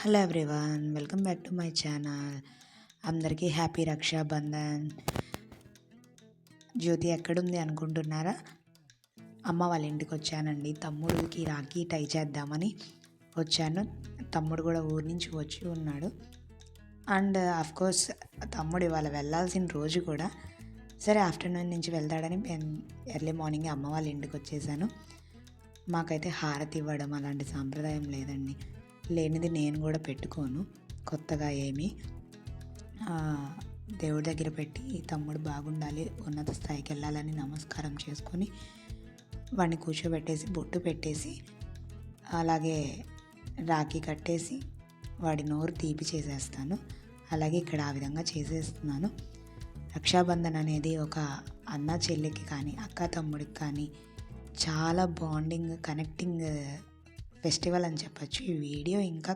Hello everyone, welcome back to my channel. అందరికీ happy Rakshabandhan. జ్యోతి ఎక్కడుంది అనుకుంటున్నారా? అమ్మ వాళ్ళ ఇంటికి వచ్చానండి. తమ్ముడికి రాఖీ టై చేద్దామని వచ్చాను. తమ్ముడు కూడా ఊరి నుంచి వచ్చి ఉన్నాడు. అండ్ కోర్స్ తమ్ముడు ఇవాళ వెళ్ళాల్సిన రోజు కూడా. సరే, ఆఫ్టర్నూన్ నుంచి వెళ్తాడని ఎర్లీ మార్నింగ్ అమ్మ వాళ్ళ ఇంటికి వచ్చేసాను. మాకైతే హారతి ఇవ్వడం అలాంటి సాంప్రదాయం లేదండి. లేనిది నేను కూడా పెట్టుకోను కొత్తగా ఏమి. దేవుడి దగ్గర పెట్టి తమ్ముడు బాగుండాలి, ఉన్నత స్థాయికి వెళ్ళాలని నమస్కారం చేసుకొని వాడిని కూర్చోబెట్టేసి బొట్టు పెట్టేసి అలాగే రాఖీ కట్టేసి వాడి నోరు తీపి చేసేస్తాను. అలాగే ఇక్కడ ఆ విధంగా చేసేస్తున్నాను. రక్షాబంధన్ అనేది ఒక అన్న చెల్లికి కానీ అక్క తమ్ముడికి కానీ చాలా బాండింగ్, కనెక్టింగ్ ఫెస్టివల్ అని చెప్పచ్చు. ఈ వీడియో ఇంకా